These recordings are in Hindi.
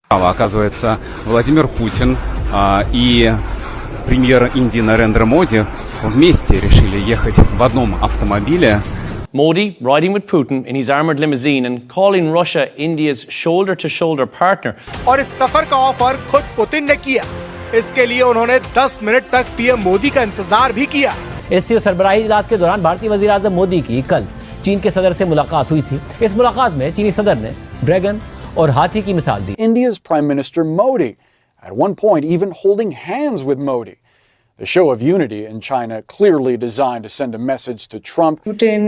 Оказывается, Владимир Путин и премьер Индии Нарендра Моди вместе решили ехать в одном автомобиле. Modi riding with Putin in his armoured limousine and calling Russia India's shoulder-to-shoulder partner. और इस सफर का ऑफर खुद पुतिन ने किया। इसके लिए उन्होंने 10 मिनट तक पीएम मोदी का इंतजार भी किया। एससीओ सरबराही इजलास के दौरान भारतीय वजीर आजम मोदी की कल चीन के सदर से मुलाकात हुई थी। इस मुलाकात में चीनी सदर ने ड्रैगन और हाथी की मिसाल दी। India's Prime Minister Modi, at one point even holding hands with Modi. The show of unity in China clearly designed to send a message to Trump. Putin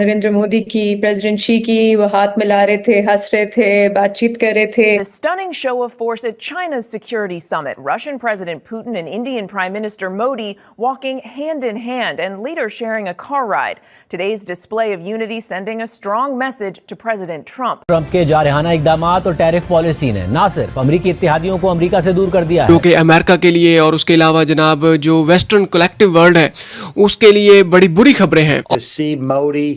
Narendra Modi की, प्रेसिडेंट शी की वो हाथ मिला रहे थे, हंस रहे थे, बातचीत कर रहे थे। A stunning show of force at China's security summit. Russian President Putin and Indian Prime Minister Modi walking hand in hand and leaders sharing a car ride. Today's display of unity sending a strong message to President Trump. Trump के जारहाना इक़दामात और टैरिफ पॉलिसी ने न सिर्फ अमेरिकी इत्तेहादियों को अमेरिका से दूर कर दिया है, जो कि अमेरिका के लिए और उसके अलावा जनाब जो वेस्टर्न कलेक्टिव वर्ल्ड है उसके लिए बड़ी बुरी खबरें हैं। To see Modi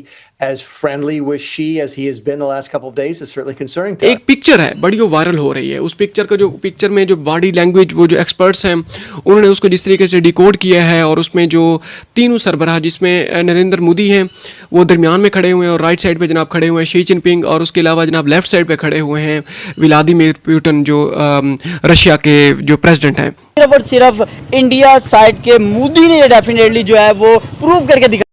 as friendly with Xi as he has been the last couple of days is certainly concerning to us. एक पिक्चर है बड़ी वो वायरल हो रही है। उस पिक्चर में जो बॉडी लैंग्वेज वो जो एक्सपर्ट्स हैं उन्होंने उसको जिस तरीके से डिकोड किया है और उसमें जो तीनों सरबराह जिसमें नरेंद्र मोदी हैं वो दरमियान में खड़े हुए हैं और राइट साइड पे जनाब खड़े हुए हैं शी जिनपिंग और उसके अलावा जनाब लेफ्ट साइड पे खड़े हुए हैं व्लादिमीर पुतिन जो रशिया के जो प्रेसिडेंट हैं। सिर्फ और सिर्फ इंडिया साइड के मोदी ने डेफिनेटली जो है वो प्रूव करके दिखा।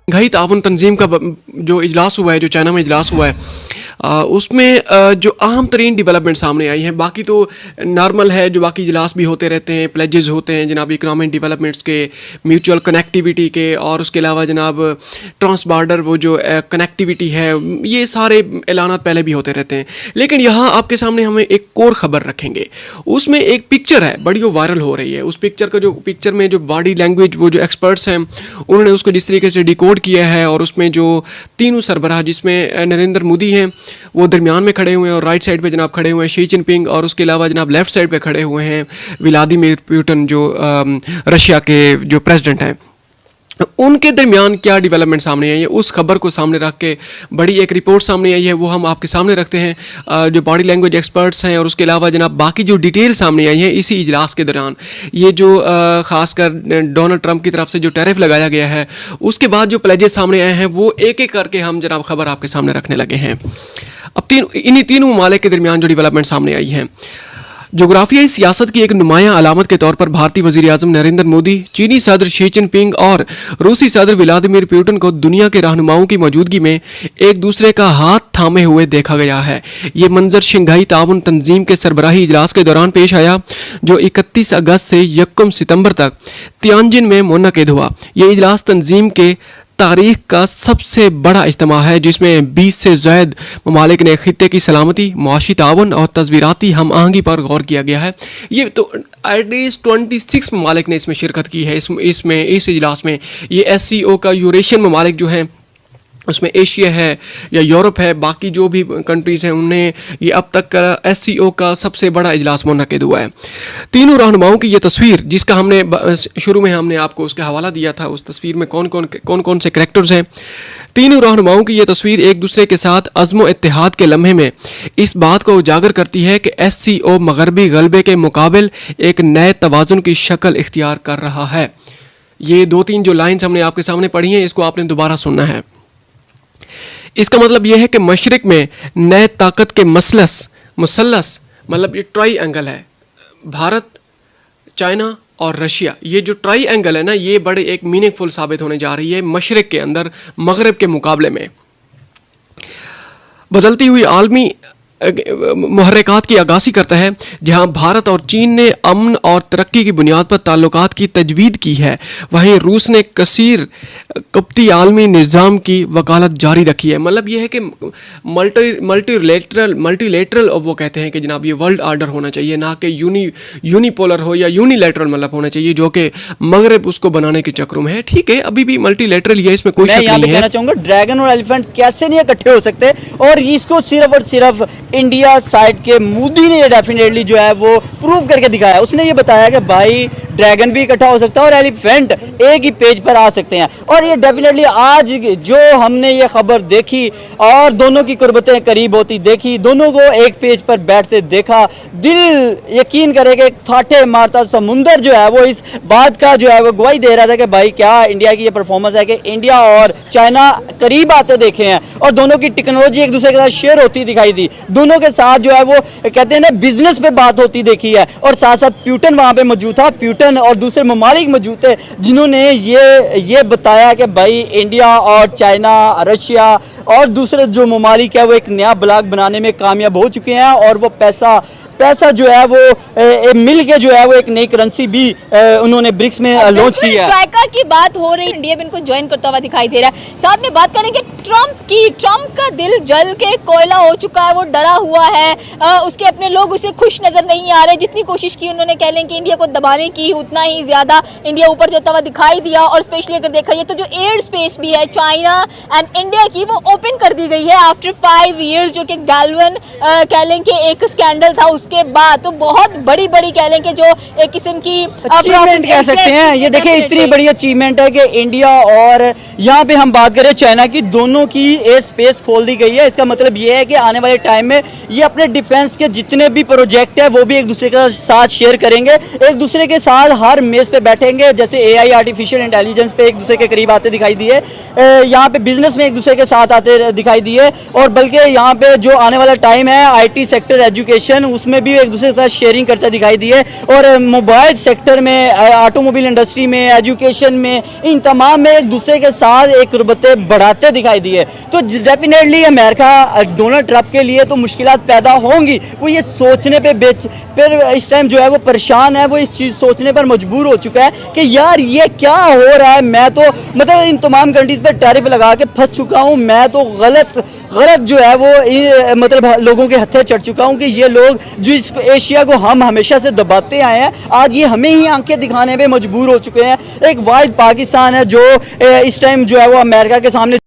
शंघाई ताउन तंजीम का जो इजलास हुआ है, जो चाइना में इजलास हुआ है, उसमें जो अहम तरीन डेवलपमेंट सामने आई हैं, बाकी तो नॉर्मल है, जो बाकी इजलास भी होते रहते हैं, प्लेजेस होते हैं जनाब इकनॉमिक डेवलपमेंट्स के, म्यूचुअल कनेक्टिविटी के और उसके अलावा जनाब ट्रांस बॉर्डर वो जो कनेक्टिविटी है, ये सारे ऐलानात पहले भी होते रहते हैं। लेकिन यहाँ आपके सामने हमें एक और ख़बर रखेंगे। उसमें एक पिक्चर है बड़ी वो वायरल हो रही है। उस पिक्चर में जो बॉडी लैंग्वेज वो जो एक्सपर्ट्स हैं उन्होंने उसको जिस तरीके से डिकोड किया है और उसमें जो तीनों सरबराह जिसमें नरेंद्र मोदी हैं वो दरमियान में खड़े हुए हैं और राइट साइड पे जनाब खड़े हुए हैं शी जिनपिंग और उसके अलावा जनाब लेफ्ट साइड पे खड़े हुए हैं व्लादिमीर पुतिन जो रशिया के जो प्रेसिडेंट हैं। उनके दरमियान क्या डेवलपमेंट सामने आई है, उस खबर को सामने रख के बड़ी एक रिपोर्ट सामने आई है, वो हम आपके सामने रखते हैं। जो बॉडी लैंग्वेज एक्सपर्ट्स हैं और उसके अलावा जनाब बाकी जो डिटेल सामने आई है इसी इजलास के दौरान, ये जो ख़ासकर डोनाल्ड ट्रंप की तरफ से जो टैरिफ लगाया गया है उसके बाद जो प्लेजेस सामने आए हैं वो एक एक करके हम जनाब खबर आपके सामने रखने लगे हैं। अब इन्हीं तीनों ममालिक के दरमियान जो डेवलपमेंट सामने आई हैं, जोग्राफियाई सियासत की एक नुमायां अलामत के तौर पर भारतीय वज़ीर आज़म नरेंद्र मोदी, चीनी सदर शी जिनपिंग और रूसी सदर व्लादिमीर पुतिन को दुनिया के रहनुमाओं की मौजूदगी में एक दूसरे का हाथ थामे हुए देखा गया है। ये मंजर शंघाई ताउन तंजीम के सरबराही इजलास के दौरान पेश आया जो 31 अगस्त से 1 सितंबर तक तियानजिन में मुनक़िद हुआ। ये इजलास तंजीम के तारीख का सबसे बड़ा इज्तिमा है जिसमें 20 से ज़ायद ममालिक ने खित्ते की सलामती, मुआशी ताउन और तस्वीराती हम आहंगी पर गौर किया गया है। ये तो एटलीस्ट 26 ममालिक ने इसमें शिरकत की है। इस इजलास में ये SCO का यूरेशियन ममालिक जो हैं उसमें एशिया है या यूरोप है, बाकी जो भी कंट्रीज़ हैं उन्हें ये अब तक का SCO का सबसे बड़ा इजलास मुनक़िद हुआ है। तीनों रहनुमाओं की ये तस्वीर जिसका हमने शुरू में हमने आपको उसका हवाला दिया था, उस तस्वीर में कौन कौन से करैक्टर्स हैं, तीनों रहनुमाओं की ये तस्वीर एक दूसरे के साथ अज़्म इत्तेहाद के लम्हे में इस बात को उजागर करती है कि SCO मगरबी गलबे के मुकाबिल एक नए तवाज़ुन की शक्ल इख्तियार कर रहा है। ये 2-3 जो लाइन्स हमने आपके सामने पढ़ी हैं इसको आपने दोबारा सुनना है। इसका मतलब यह है कि मशरिक में नए ताकत के मुसलस मतलब ये ट्राई एंगल है, भारत, चाइना और रशिया, ये जो ट्राई एंगल है ना ये बड़े एक मीनिंगफुल साबित होने जा रही है मशरिक के अंदर मगरब के मुकाबले में। बदलती हुई आलमी मुहर्रिकात की आगाज़ी करता है जहां भारत और चीन ने अमन और तरक्की की बुनियाद पर ताल्लुकात की तजवीद की है, वहीं रूस ने कसीर कप्ती आलमी निज़ाम की वकालत जारी रखी है। मतलब ये है कि मल्टीलेटरल वो कहते हैं कि जनाब ये वर्ल्ड आर्डर होना चाहिए, ना कि यूनिपोलर हो या यूनिलेटरल मतलब होना चाहिए, जो कि मगरब उसको बनाने के चक्रों में है। ठीक है, अभी भी मल्टीलेटरल ही है, इसमें कोई शक नहीं है। मैं कहना चाहूँगा ड्रैगन और एलिफेंट कैसे नहीं इकट्ठे हो सकते, और इसको सिर्फ और सिर्फ इंडिया साइड के मोदी ने डेफिनेटली जो है वो प्रूव करके दिखाया। उसने ये बताया कि भाई ड्रैगन भी इकट्ठा हो सकता है और एलिफेंट एक ही पेज पर आ सकते हैं। और ये डेफिनेटली आज जो हमने ये खबर देखी और दोनों की कुर्बतें करीब होती देखी, दोनों को एक पेज पर बैठते देखा, दिल यकीन करे कि ठाठे मारता समुंदर जो है वो इस बात का जो है वो गवाही दे रहा था कि भाई क्या इंडिया की ये परफॉर्मेंस है कि इंडिया और चाइना करीब आते देखे हैं और दोनों की टेक्नोलॉजी एक दूसरे के साथ शेयर होती दिखाई दी, दोनों के साथ जो है वो कहते हैं ना बिजनेस पे बात होती देखी है। और साथ साथ प्यूटन वहां पे मौजूद था, प्यूटन और दूसरे ममालिक मौजूद थे जिन्होंने ये बताया कि भाई इंडिया और चाइना, रशिया और दूसरे जो ममालिक है वो एक नया ब्लॉक बनाने में कामयाब हो चुके हैं और वो पैसा जो है वो मिल के जो है वो एक नई करेंसी भी उन्होंने ब्रिक्स में लॉन्च की है। ट्राइका की बात हो रही, इंडिया भी इनको ज्वाइन करता हुआ दिखाई दे रहा है। साथ में बात करेंगे ट्रम्प का दिल जल के कोयला हो चुका है, वो डरा हुआ है, उसके अपने लोग उसे खुश नजर नहीं आ रहे। जितनी कोशिश की उन्होंने कह लें कि इंडिया को दबाने की, उतना ही ज्यादा इंडिया ऊपर जाता हुआ दिखाई दिया। और स्पेशली अगर देखा जाए तो जो एयर स्पेस भी है चाइना एंड इंडिया की वो ओपन कर दी गई है आफ्टर 5 years, जो कि गैल्वन कह लें कि एक स्कैंडल था उसके बाद। तो बहुत बड़ी कह लें कि जो एक किस्म की अचीवमेंट कह सकते हैं। ये देखिए इतनी बड़ी अचीवमेंट है कि इंडिया और यहाँ पे हम बात करें चाइना की, दोनों की एयर स्पेस खोल दी गई है। इसका मतलब ये है कि आने वाले टाइम में ये अपने डिफेंस के जितने भी प्रोजेक्ट है वो भी एक दूसरे के साथ शेयर करेंगे, एक दूसरे के साथ हर मेज पे बैठेंगे। जैसे AI आर्टिफिशियल इंटेलिजेंस पे एक दूसरे के करीब आते दिखाई दिए, यहाँ पे बिजनेस में एक दूसरे के साथ आते दिखाई दिए। और बल्कि यहाँ पे जो आने वाला टाइम है IT सेक्टर, एजुकेशन, उसमें भी एक दूसरे के साथ शेयरिंग करते दिखाई दिए। और मोबाइल सेक्टर में, ऑटोमोबाइल इंडस्ट्री में, एजुकेशन में, इन तमाम में एक दूसरे के साथ एक कुर्बतें बढ़ाते दिखाई दिए। तो डेफिनेटली अमेरिका डोनाल्ड ट्रंप के लिए तो मुश्किलात पैदा होंगी। वो ये सोचने पे फिर इस टाइम जो है वो परेशान है, वो इस चीज़ सोचने पर मजबूर हो चुका है कि यार ये क्या हो रहा है। मैं तो मतलब इन तमाम कंट्रीज पे टैरिफ लगा के फंस चुका हूँ, मैं तो गलत जो है वो मतलब लोगों के हत्थे चढ़ चुका हूँ कि ये लोग जो इस एशिया को हम हमेशा से दबाते आए हैं, आज ये हमें ही आंखें दिखाने पे मजबूर हो चुके हैं। एक वाइड पाकिस्तान है जो इस टाइम जो है वो अमेरिका के सामने।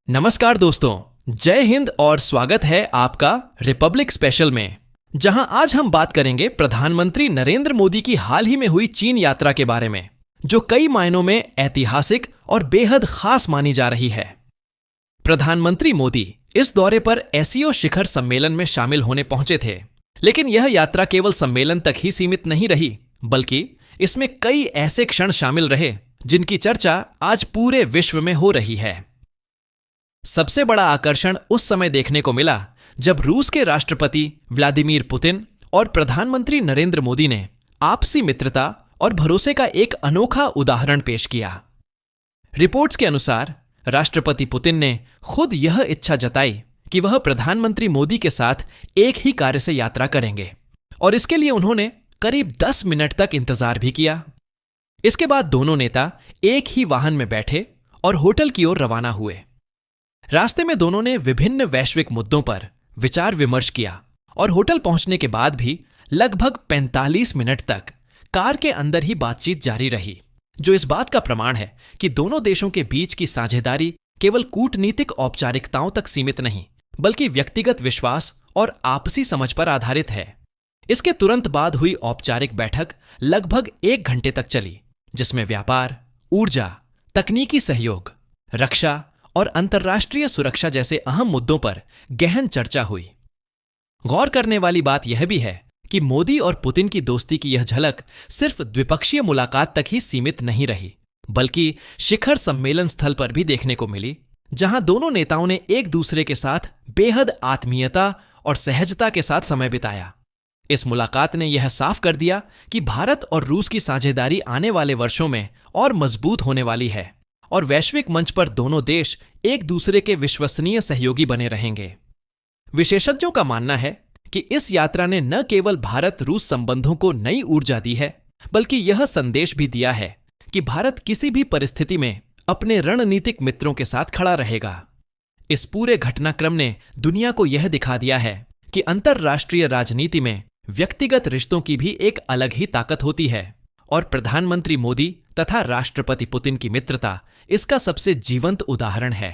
नमस्कार दोस्तों, जय हिंद और स्वागत है आपका रिपब्लिक स्पेशल में, जहां आज हम बात करेंगे प्रधानमंत्री नरेंद्र मोदी की हाल ही में हुई चीन यात्रा के बारे में, जो कई मायनों में ऐतिहासिक और बेहद खास मानी जा रही है। प्रधानमंत्री मोदी इस दौरे पर SCO शिखर सम्मेलन में शामिल होने पहुंचे थे, लेकिन यह यात्रा केवल सम्मेलन तक ही सीमित नहीं रही, बल्कि इसमें कई ऐसे क्षण शामिल रहे जिनकी चर्चा आज पूरे विश्व में हो रही है। सबसे बड़ा आकर्षण उस समय देखने को मिला जब रूस के राष्ट्रपति व्लादिमीर पुतिन और प्रधानमंत्री नरेंद्र मोदी ने आपसी मित्रता और भरोसे का एक अनोखा उदाहरण पेश किया। रिपोर्ट्स के अनुसार राष्ट्रपति पुतिन ने खुद यह इच्छा जताई कि वह प्रधानमंत्री मोदी के साथ एक ही कार्य से यात्रा करेंगे, और इसके लिए उन्होंने करीब 10 मिनट तक इंतजार भी किया। इसके बाद दोनों नेता एक ही वाहन में बैठे और होटल की ओर रवाना हुए। रास्ते में दोनों ने विभिन्न वैश्विक मुद्दों पर विचार विमर्श किया और होटल पहुंचने के बाद भी लगभग 45 मिनट तक कार के अंदर ही बातचीत जारी रही, जो इस बात का प्रमाण है कि दोनों देशों के बीच की साझेदारी केवल कूटनीतिक औपचारिकताओं तक सीमित नहीं, बल्कि व्यक्तिगत विश्वास और आपसी समझ पर आधारित है। इसके तुरंत बाद हुई औपचारिक बैठक लगभग 1 घंटे तक चली, जिसमें व्यापार, ऊर्जा, तकनीकी सहयोग, रक्षा और अंतर्राष्ट्रीय सुरक्षा जैसे अहम मुद्दों पर गहन चर्चा हुई। गौर करने वाली बात यह भी है कि मोदी और पुतिन की दोस्ती की यह झलक सिर्फ द्विपक्षीय मुलाकात तक ही सीमित नहीं रही, बल्कि शिखर सम्मेलन स्थल पर भी देखने को मिली, जहां दोनों नेताओं ने एक दूसरे के साथ बेहद आत्मीयता और सहजता के साथ समय बिताया। इस मुलाकात ने यह साफ कर दिया कि भारत और रूस की साझेदारी आने वाले वर्षों में और मजबूत होने वाली है, और वैश्विक मंच पर दोनों देश एक दूसरे के विश्वसनीय सहयोगी बने रहेंगे। विशेषज्ञों का मानना है कि इस यात्रा ने न केवल भारत रूस संबंधों को नई ऊर्जा दी है, बल्कि यह संदेश भी दिया है कि भारत किसी भी परिस्थिति में अपने रणनीतिक मित्रों के साथ खड़ा रहेगा। इस पूरे घटनाक्रम ने दुनिया को यह दिखा दिया है कि अंतर्राष्ट्रीय राजनीति में व्यक्तिगत रिश्तों की भी एक अलग ही ताकत होती है, और प्रधानमंत्री मोदी तथा राष्ट्रपति पुतिन की मित्रता इसका सबसे जीवंत उदाहरण है।